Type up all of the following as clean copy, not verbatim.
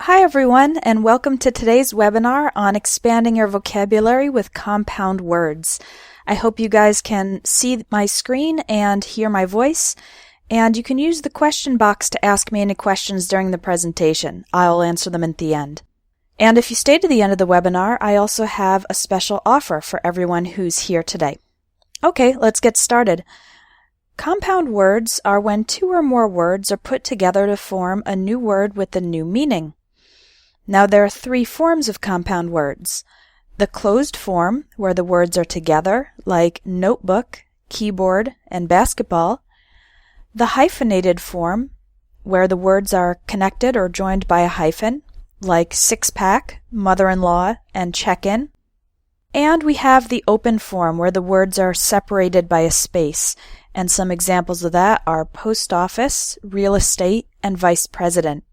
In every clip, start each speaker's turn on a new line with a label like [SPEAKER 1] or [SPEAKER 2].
[SPEAKER 1] Hi everyone, and welcome to today's webinar on expanding your vocabulary with compound words. I hope you guys can see my screen and hear my voice, and you can use the question box to ask me any questions during the presentation. I'll answer them at the end. And if you stay to the end of the webinar, I also have a special offer for everyone who's here today. Okay, let's get started. Compound words are when two or more words are put together to form a new word with a new meaning. Now there are three forms of compound words. The closed form, where the words are together, like notebook, keyboard, and basketball. The hyphenated form, where the words are connected or joined by a hyphen, like six-pack, mother-in-law, and check-in. And we have the open form, where the words are separated by a space, and some examples of that are post office, real estate, and vice president.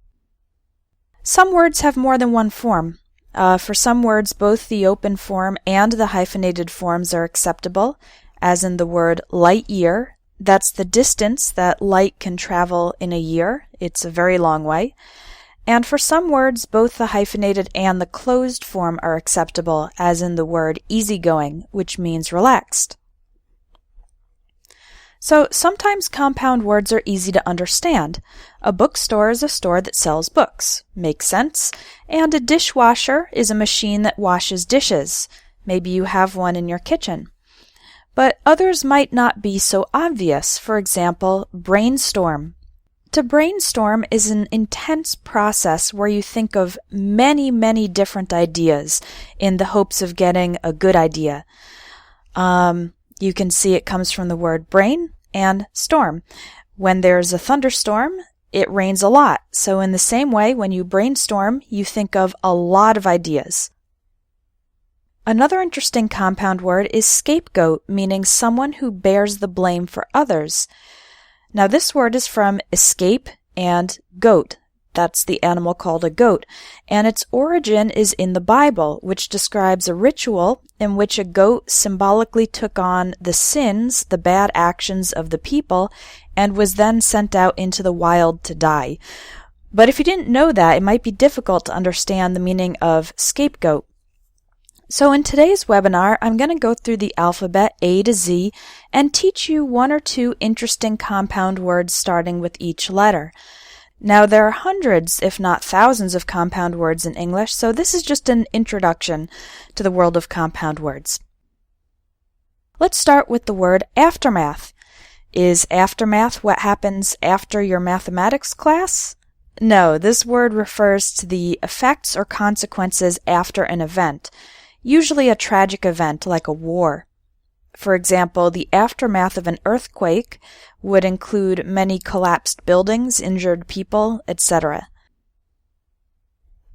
[SPEAKER 1] Some words have more than one form. For some words, both the open form and the hyphenated forms are acceptable, as in the word light year. That's the distance that light can travel in a year. It's a very long way. And for some words, both the hyphenated and the closed form are acceptable, as in the word easygoing, which means relaxed. So sometimes compound words are easy to understand. A bookstore is a store that sells books. Makes sense. And a dishwasher is a machine that washes dishes. Maybe you have one in your kitchen. But others might not be so obvious. For example, brainstorm. To brainstorm is an intense process where you think of many different ideas in the hopes of getting a good idea. You can see it comes from the word brain and storm. When there's a thunderstorm, it rains a lot. So in the same way, when you brainstorm, you think of a lot of ideas. Another interesting compound word is scapegoat, meaning someone who bears the blame for others. Now this word is from escape and goat. That's the animal called a goat, and its origin is in the Bible, which describes a ritual in which a goat symbolically took on the sins, the bad actions of the people, and was then sent out into the wild to die. But if you didn't know that, it might be difficult to understand the meaning of scapegoat. So in today's webinar, I'm going to go through the alphabet A to Z and teach you one or two interesting compound words starting with each letter. Now, there are hundreds, if not thousands, of compound words in English, so this is just an introduction to the world of compound words. Let's start with the word aftermath. Is aftermath what happens after your mathematics class? No, this word refers to the effects or consequences after an event, usually a tragic event like a war. For example, the aftermath of an earthquake would include many collapsed buildings, injured people, etc.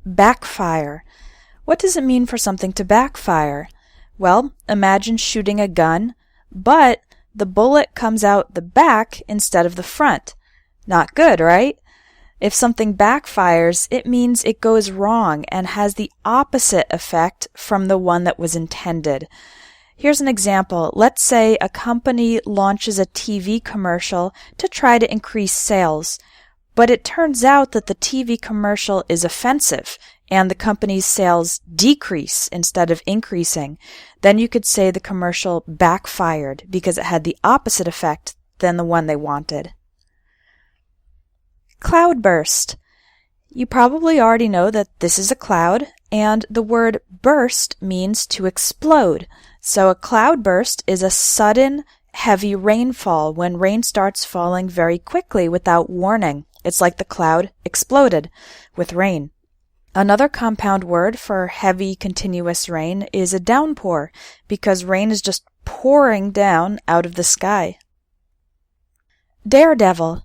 [SPEAKER 1] Backfire. What does it mean for something to backfire? Well, imagine shooting a gun, but the bullet comes out the back instead of the front. Not good, right? If something backfires, it means it goes wrong and has the opposite effect from the one that was intended. Here's an example. Let's say a company launches a TV commercial to try to increase sales, but it turns out that the TV commercial is offensive and the company's sales decrease instead of increasing. Then you could say the commercial backfired because it had the opposite effect than the one they wanted. Cloudburst. You probably already know that this is a cloud, and the word burst means to explode. So a cloudburst is a sudden, heavy rainfall when rain starts falling very quickly without warning. It's like the cloud exploded with rain. Another compound word for heavy, continuous rain is a downpour, because rain is just pouring down out of the sky. Daredevil.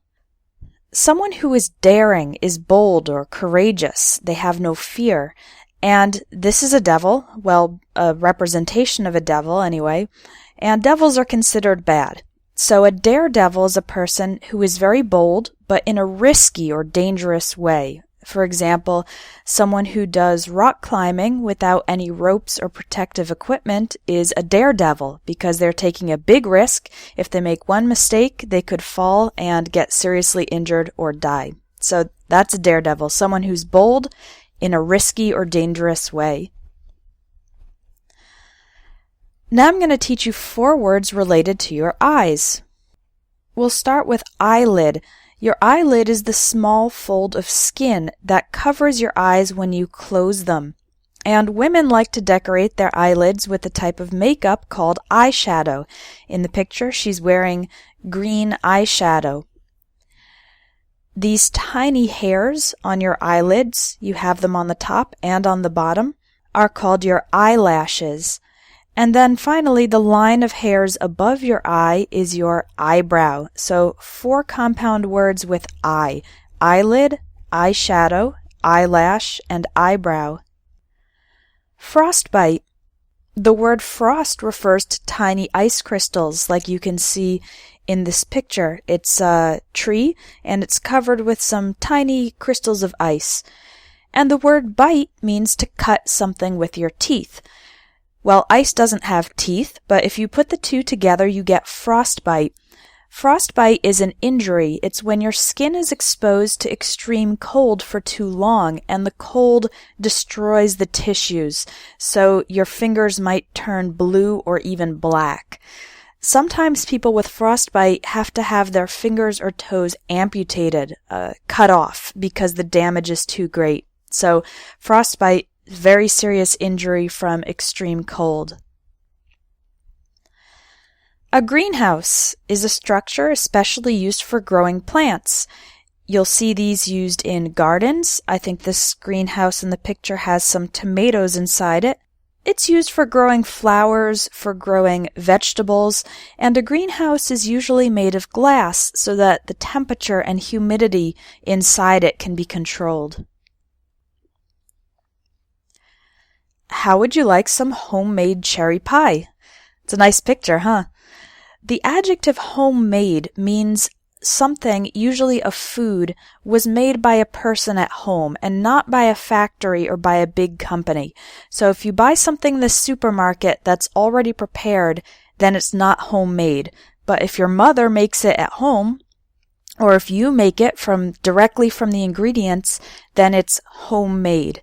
[SPEAKER 1] Someone who is daring is bold or courageous. They have no fear. And this is a devil, well, a representation of a devil anyway, and devils are considered bad. So a daredevil is a person who is very bold, but in a risky or dangerous way. For example, someone who does rock climbing without any ropes or protective equipment is a daredevil because they're taking a big risk. If they make one mistake, they could fall and get seriously injured or die. So that's a daredevil, someone who's bold in a risky or dangerous way. Now I'm going to teach you 4 words related to your eyes. We'll start with eyelid. Your eyelid is the small fold of skin that covers your eyes when you close them. And women like to decorate their eyelids with a type of makeup called eyeshadow. In the picture, she's wearing green eyeshadow. These tiny hairs on your eyelids, you have them on the top and on the bottom, are called your eyelashes. And then finally, the line of hairs above your eye is your eyebrow. So 4 compound words with eye: eyelid, eyeshadow, eyelash, and eyebrow. Frostbite. The word frost refers to tiny ice crystals like you can see in this picture. It's a tree and it's covered with some tiny crystals of ice. And the word bite means to cut something with your teeth. Well, ice doesn't have teeth, but if you put the 2 together, you get frostbite. Frostbite is an injury. It's when your skin is exposed to extreme cold for too long, and the cold destroys the tissues, so your fingers might turn blue or even black. Sometimes people with frostbite have to have their fingers or toes amputated, cut off, because the damage is too great. So frostbite, very serious injury from extreme cold. A greenhouse is a structure especially used for growing plants. You'll see these used in gardens. I think this greenhouse in the picture has some tomatoes inside it. It's used for growing flowers, for growing vegetables, and a greenhouse is usually made of glass so that the temperature and humidity inside it can be controlled. How would you like some homemade cherry pie? It's a nice picture, huh? The adjective homemade means something, usually a food, was made by a person at home and not by a factory or by a big company. So if you buy something in the supermarket that's already prepared, then it's not homemade. But if your mother makes it at home, or if you make it directly from the ingredients, then it's homemade.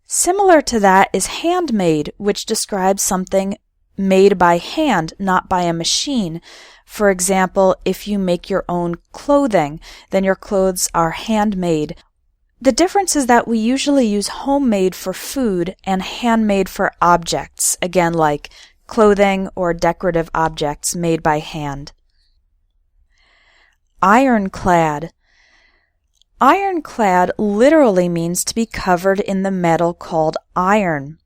[SPEAKER 1] Similar to that is handmade, which describes something made by hand, not by a machine. For example, if you make your own clothing, then your clothes are handmade. The difference is that we usually use homemade for food and handmade for objects, again like clothing or decorative objects made by hand. Ironclad. Ironclad literally means to be covered in the metal called iron.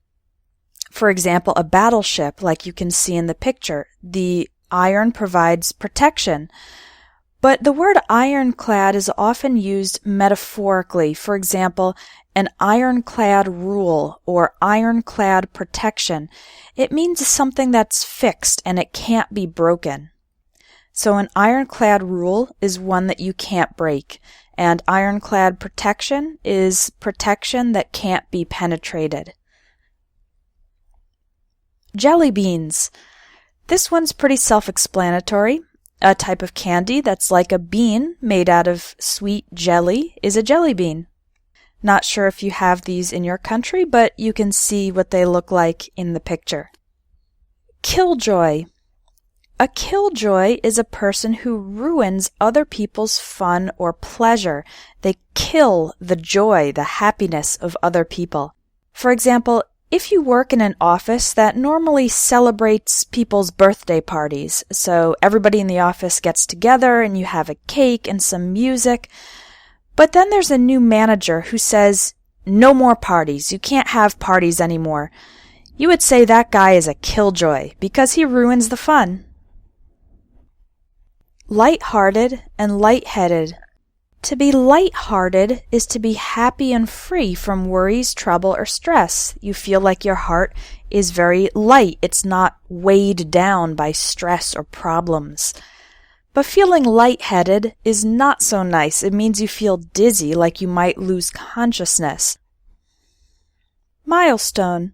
[SPEAKER 1] For example, a battleship, like you can see in the picture, the iron provides protection. But the word ironclad is often used metaphorically. For example, an ironclad rule or ironclad protection. It means something that's fixed and it can't be broken. So an ironclad rule is one that you can't break. And ironclad protection is protection that can't be penetrated. Jelly beans. This one's pretty self-explanatory. A type of candy that's like a bean made out of sweet jelly is a jelly bean. Not sure if you have these in your country, but you can see what they look like in the picture. Killjoy. A killjoy is a person who ruins other people's fun or pleasure. They kill the joy, the happiness of other people. For example, if you work in an office that normally celebrates people's birthday parties, so everybody in the office gets together and you have a cake and some music, but then there's a new manager who says, "No more parties, you can't have parties anymore," you would say that guy is a killjoy because he ruins the fun. Light-hearted and light-headed. To be light-hearted is to be happy and free from worries, trouble, or stress. You feel like your heart is very light. It's not weighed down by stress or problems. But feeling light-headed is not so nice. It means you feel dizzy, like you might lose consciousness. Milestone.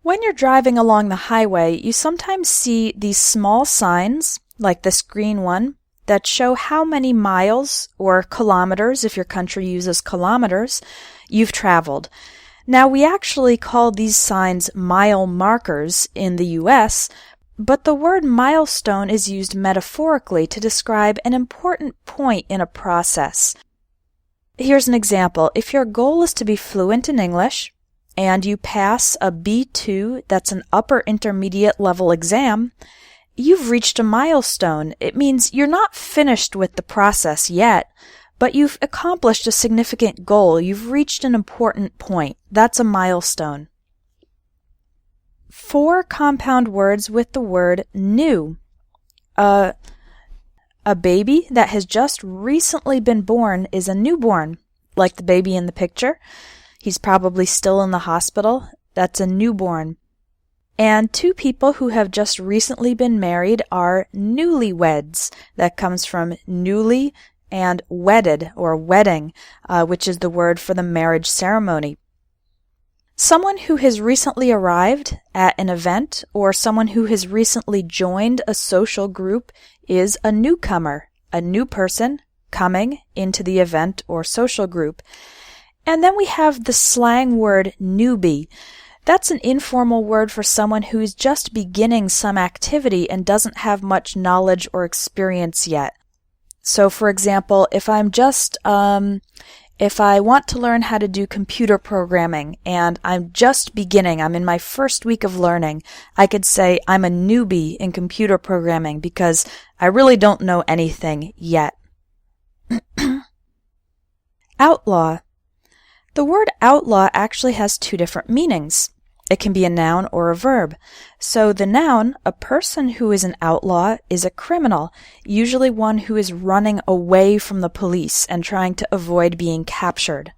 [SPEAKER 1] When you're driving along the highway, you sometimes see these small signs, like this green one, that show how many miles, or kilometers if your country uses kilometers, you've traveled. Now, we actually call these signs mile markers in the US, but the word milestone is used metaphorically to describe an important point in a process. Here's an example. If your goal is to be fluent in English, and you pass a B2, that's an upper intermediate level exam, you've reached a milestone. It means you're not finished with the process yet, but you've accomplished a significant goal. You've reached an important point. That's a milestone. 4 compound words with the word new. A baby that has just recently been born is a newborn, like the baby in the picture. He's probably still in the hospital. That's a newborn. And 2 people who have just recently been married are newlyweds. That comes from newly and wedded, or wedding, which is the word for the marriage ceremony. Someone who has recently arrived at an event, or someone who has recently joined a social group, is a newcomer, a new person coming into the event or social group. And then we have the slang word newbie. That's an informal word for someone who's just beginning some activity and doesn't have much knowledge or experience yet. So, for example, if I want to learn how to do computer programming and I'm just beginning, I'm in my first week of learning, I could say I'm a newbie in computer programming because I really don't know anything yet. Outlaw. The word outlaw actually has 2 different meanings. It can be a noun or a verb. So the noun, a person who is an outlaw, is a criminal, usually one who is running away from the police and trying to avoid being captured.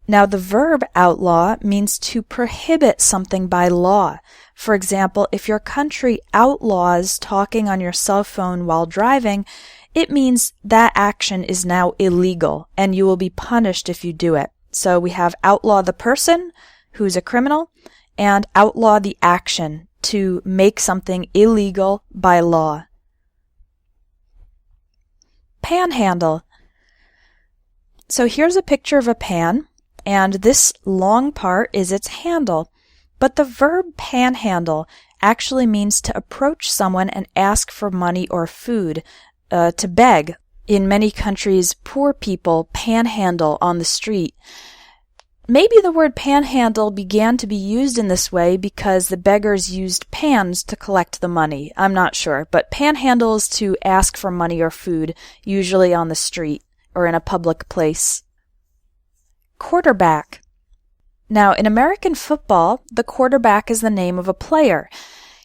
[SPEAKER 1] Now the verb outlaw means to prohibit something by law. For example, if your country outlaws talking on your cell phone while driving, it means that action is now illegal and you will be punished if you do it. So we have outlaw the person, who's a criminal, and outlaw the action, to make something illegal by law. Panhandle. So here's a picture of a pan, and this long part is its handle. But the verb panhandle actually means to approach someone and ask for money or food, to beg. In many countries, poor people panhandle on the street. Maybe the word panhandle began to be used in this way because the beggars used pans to collect the money. I'm not sure, but panhandle is to ask for money or food, usually on the street or in a public place. Quarterback. Now, in American football, the quarterback is the name of a player.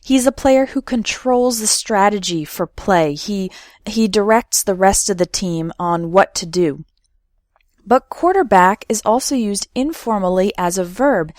[SPEAKER 1] He's a player who controls the strategy for play. He directs the rest of the team on what to do. But quarterback is also used informally as a verb,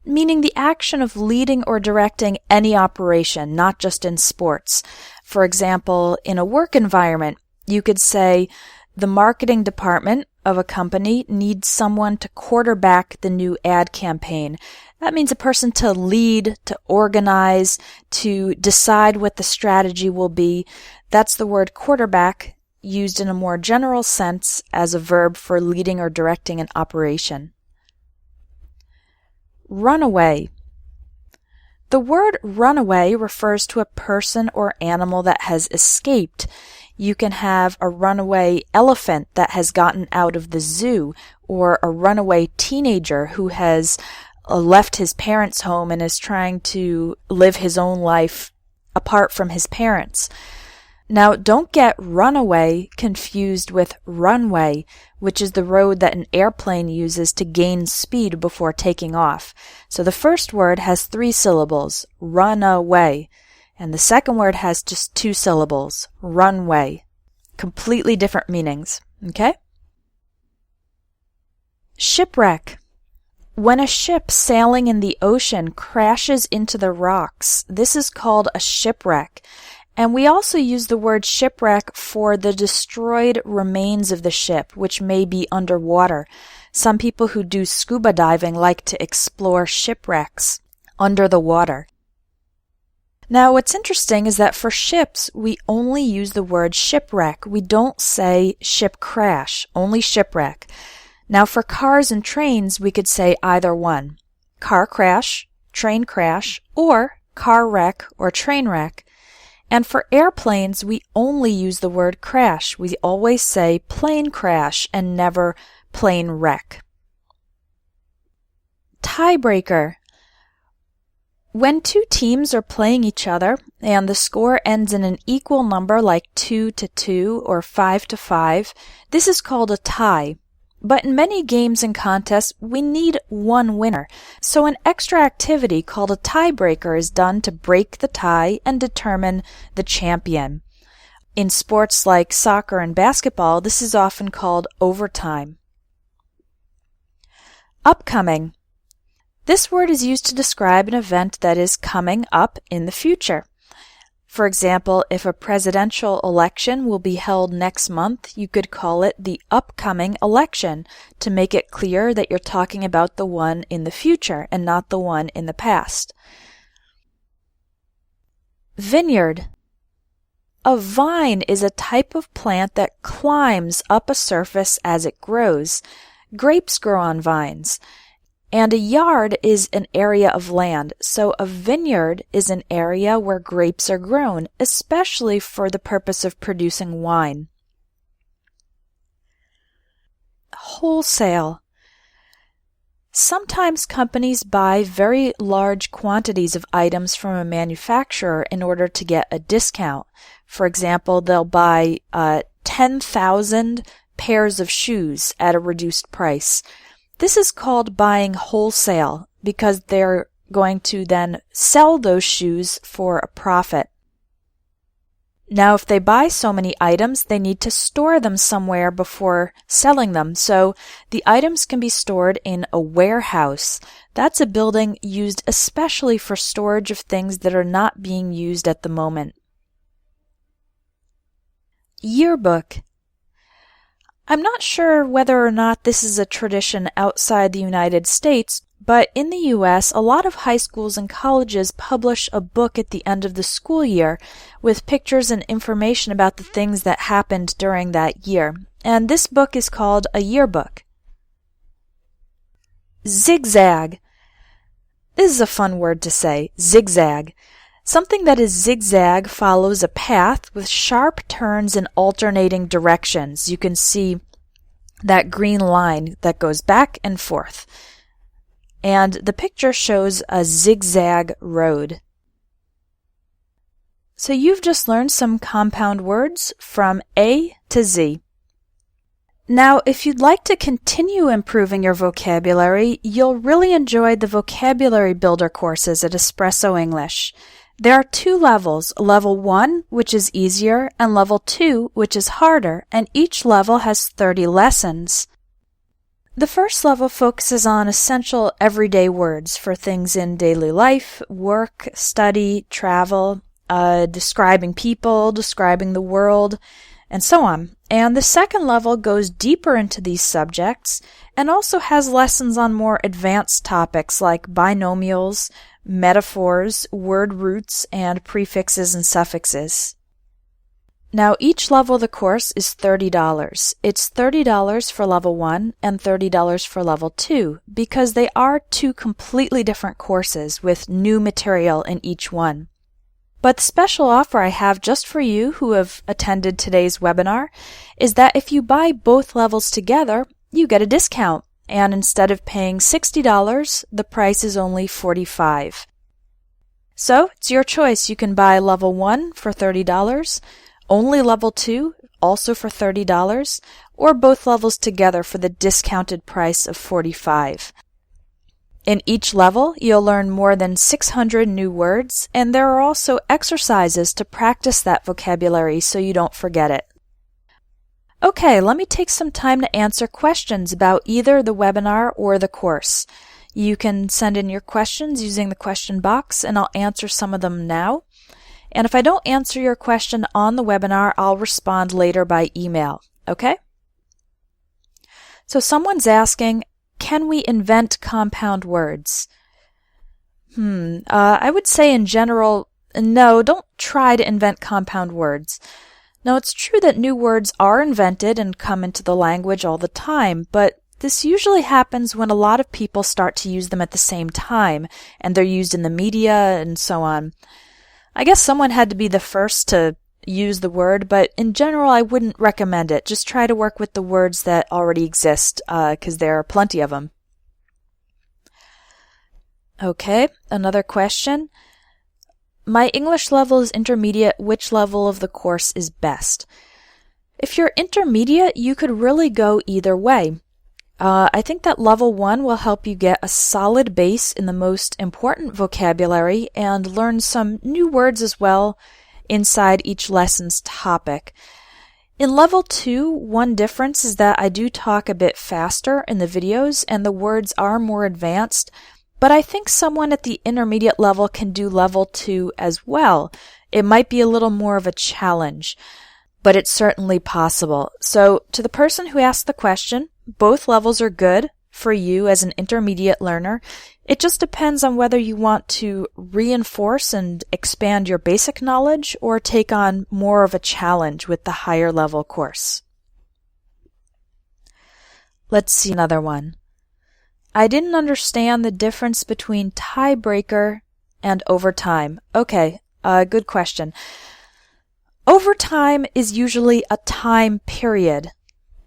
[SPEAKER 1] meaning the action of leading or directing any operation, not just in sports. For example, in a work environment, you could say, the marketing department of a company needs someone to quarterback the new ad campaign. That means a person to lead, to organize, to decide what the strategy will be. That's the word quarterback, used in a more general sense as a verb for leading or directing an operation. Runaway. The word runaway refers to a person or animal that has escaped. You can have a runaway elephant that has gotten out of the zoo, or a runaway teenager who has left his parents' home and is trying to live his own life apart from his parents. Now, don't get runaway confused with runway, which is the road that an airplane uses to gain speed before taking off. So the first word has 3 syllables, run away, and the second word has just 2 syllables, runway. Completely different meanings, okay? Shipwreck. When a ship sailing in the ocean crashes into the rocks, this is called a shipwreck. And we also use the word shipwreck for the destroyed remains of the ship, which may be underwater. Some people who do scuba diving like to explore shipwrecks under the water. Now, what's interesting is that for ships, we only use the word shipwreck. We don't say ship crash, only shipwreck. Now, for cars and trains, we could say either one. Car crash, train crash, or car wreck or train wreck. And for airplanes, we only use the word crash. We always say plane crash and never plane wreck. Tiebreaker. When two teams are playing each other and the score ends in an equal number like 2-2 or 5-5, this is called a tie. But in many games and contests, we need one winner. So an extra activity called a tiebreaker is done to break the tie and determine the champion. In sports like soccer and basketball, this is often called overtime. Upcoming. This word is used to describe an event that is coming up in the future. For example, if a presidential election will be held next month, you could call it the upcoming election to make it clear that you're talking about the one in the future and not the one in the past. Vineyard. A vine is a type of plant that climbs up a surface as it grows. Grapes grow on vines. And a yard is an area of land, so a vineyard is an area where grapes are grown, especially for the purpose of producing wine. Wholesale. Sometimes companies buy very large quantities of items from a manufacturer in order to get a discount. For example, they'll buy 10,000 pairs of shoes at a reduced price. This is called buying wholesale because they're going to then sell those shoes for a profit. Now, if they buy so many items, they need to store them somewhere before selling them. So the items can be stored in a warehouse. That's a building used especially for storage of things that are not being used at the moment. Yearbook. I'm not sure whether or not this is a tradition outside the United States, but in the U.S., a lot of high schools and colleges publish a book at the end of the school year with pictures and information about the things that happened during that year. And this book is called a yearbook. Zigzag. This is a fun word to say, zigzag. Something that is zigzag follows a path with sharp turns in alternating directions. You can see that green line that goes back and forth. And the picture shows a zigzag road. So you've just learned some compound words from A to Z. Now, if you'd like to continue improving your vocabulary, you'll really enjoy the Vocabulary Builder courses at Espresso English. There are two levels, level 1, which is easier, and level 2, which is harder, and each level has 30 lessons. The first level focuses on essential everyday words for things in daily life, work, study, travel, describing people, describing the world, and so on. And the second level goes deeper into these subjects and also has lessons on more advanced topics like binomials, metaphors, word roots, and prefixes and suffixes. Now, each level of the course is $30. It's $30 for level 1 and $30 for level 2 because they are two completely different courses with new material in each one. But the special offer I have just for you who have attended today's webinar is that if you buy both levels together, you get a discount. And instead of paying $60, the price is only $45. So it's your choice. You can buy level 1 for $30, only level 2 also for $30, or both levels together for the discounted price of $45. In each level, you'll learn more than 600 new words, and there are also exercises to practice that vocabulary so you don't forget it. Okay, let me take some time to answer questions about either the webinar or the course. You can send in your questions using the question box, and I'll answer some of them now. And if I don't answer your question on the webinar, I'll respond later by email, okay? So someone's asking, can we invent compound words? I would say in general, No, don't try to invent compound words. Now, it's true that new words are invented and come into the language all the time, but this usually happens when a lot of people start to use them at the same time, and they're used in the media and so on. I guess someone had to be the first to use the word, but in general, I wouldn't recommend it. Just try to work with the words that already exist, because there are plenty of them. Okay, another question. My English level is intermediate. Which level of the course is best? If you're intermediate, you could really go either way. I think that level 1 will help you get a solid base in the most important vocabulary and learn some new words as well inside each lesson's topic. In level 2, one difference is that I do talk a bit faster in the videos and the words are more advanced, but I think someone at the intermediate level can do level 2 as well. It might be a little more of a challenge, but it's certainly possible. So to the person who asked the question, both levels are good for you as an intermediate learner. It just depends on whether you want to reinforce and expand your basic knowledge or take on more of a challenge with the higher level course. Let's see another one. I didn't understand the difference between tiebreaker and overtime. Okay, good question. Overtime is usually a time period,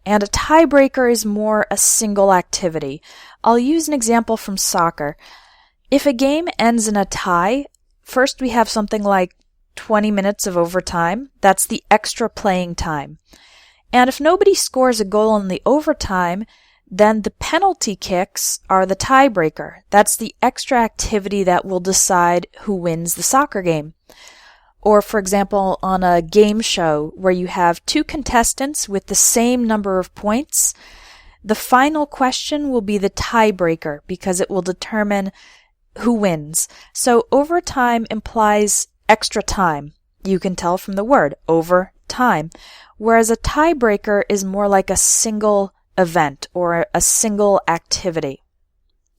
[SPEAKER 1] and a tiebreaker is more a single activity. I'll use an example from soccer. If a game ends in a tie, first we have something like 20 minutes of overtime. That's the extra playing time. And if nobody scores a goal in the overtime, then the penalty kicks are the tiebreaker. That's the extra activity that will decide who wins the soccer game. Or, for example, on a game show where you have two contestants with the same number of points, the final question will be the tiebreaker because it will determine who wins. So overtime implies extra time. You can tell from the word, over time. Whereas a tiebreaker is more like a single event or a single activity.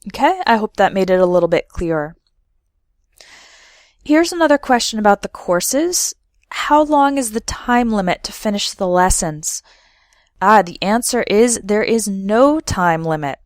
[SPEAKER 1] Okay, I hope that made it a little bit clearer. Here's another question about the courses. How long is the time limit to finish the lessons? The answer is there is no time limit.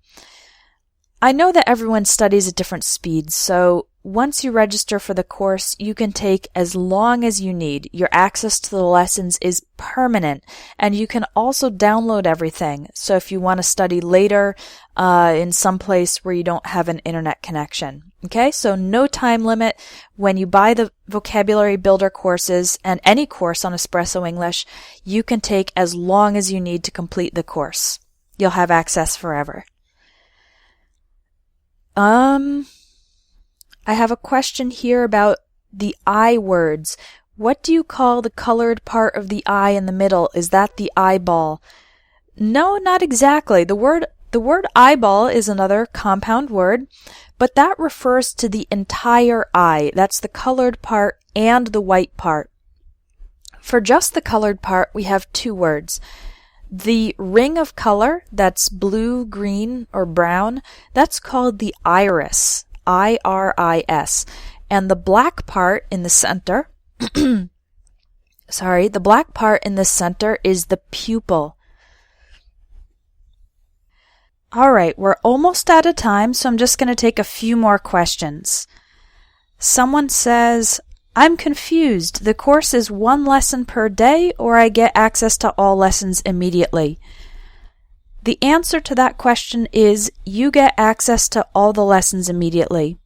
[SPEAKER 1] I know that everyone studies at different speeds, so once you register for the course, you can take as long as you need. Your access to the lessons is permanent, and you can also download everything. So if you want to study later in some place where you don't have an internet connection. Okay, so no time limit. When you buy the vocabulary builder courses and any course on Espresso English, you can take as long as you need to complete the course. You'll have access forever. I have a question here about the I words. What do you call the colored part of the I in the middle? Is that the eyeball? No, not exactly. The word eyeball is another compound word, but that refers to the entire eye. That's the colored part and the white part. For just the colored part, we have two words. The ring of color, that's blue, green, or brown, that's called the iris, I-R-I-S. And the black part in the center, the black part in the center is the pupil. All right, we're almost out of time, so I'm just going to take a few more questions. Someone says, I'm confused. The course is one lesson per day, or I get access to all lessons immediately? The answer to that question is you get access to all the lessons immediately.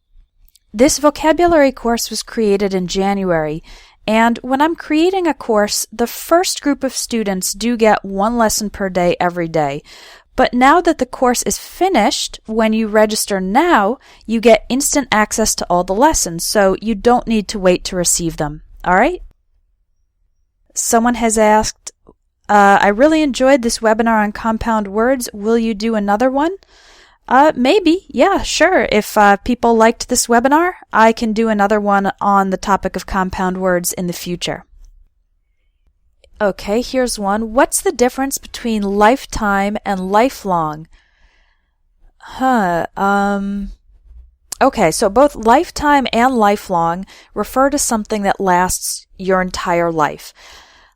[SPEAKER 1] This vocabulary course was created in January, and when I'm creating a course, the first group of students do get one lesson per day every day. But now that the course is finished, when you register now, you get instant access to all the lessons, so you don't need to wait to receive them. All right? Someone has asked, I really enjoyed this webinar on compound words. Will you do another one? Maybe. Yeah, sure. If people liked this webinar, I can do another one on the topic of compound words in the future. Okay, here's one. What's the difference between lifetime and lifelong? Okay, so both lifetime and lifelong refer to something that lasts your entire life.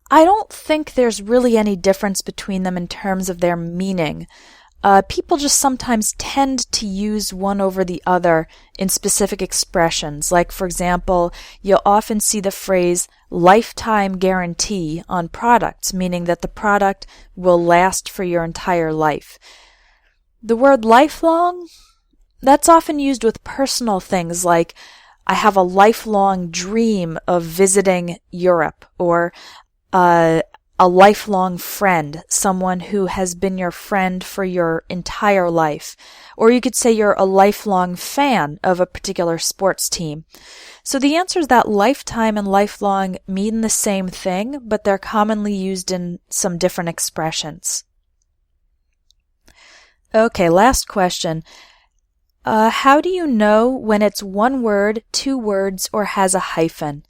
[SPEAKER 1] I don't think there's really any difference between them in terms of their meaning. People just sometimes tend to use one over the other in specific expressions. Like, for example, you'll often see the phrase lifetime guarantee on products, meaning that the product will last for your entire life. The word lifelong, that's often used with personal things like, I have a lifelong dream of visiting Europe, or a lifelong friend, someone who has been your friend for your entire life. Or you could say you're a lifelong fan of a particular sports team. So the answer is that lifetime and lifelong mean the same thing, but they're commonly used in some different expressions. Okay, last question. How do you know when it's one word, two words, or has a hyphen?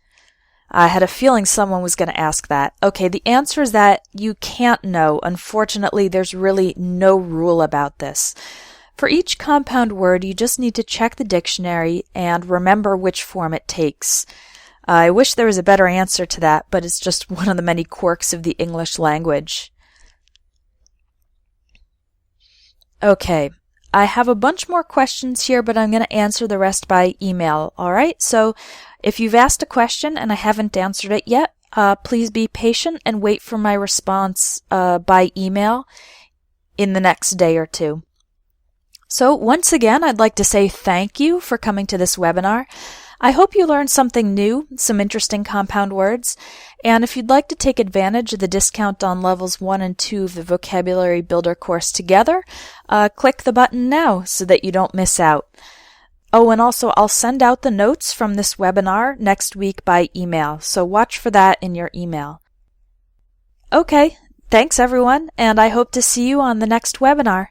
[SPEAKER 1] I had a feeling someone was going to ask that. Okay, the answer is that you can't know. Unfortunately, there's really no rule about this. For each compound word, you just need to check the dictionary and remember which form it takes. I wish there was a better answer to that, but it's just one of the many quirks of the English language. Okay, I have a bunch more questions here, but I'm going to answer the rest by email, all right? So if you've asked a question and I haven't answered it yet, please be patient and wait for my response by email in the next day or two. So once again, I'd like to say thank you for coming to this webinar. I hope you learned something new, some interesting compound words, and if you'd like to take advantage of the discount on levels 1 and 2 of the Vocabulary Builder course together, click the button now so that you don't miss out. Oh, and also I'll send out the notes from this webinar next week by email, so watch for that in your email. Okay, thanks everyone, and I hope to see you on the next webinar.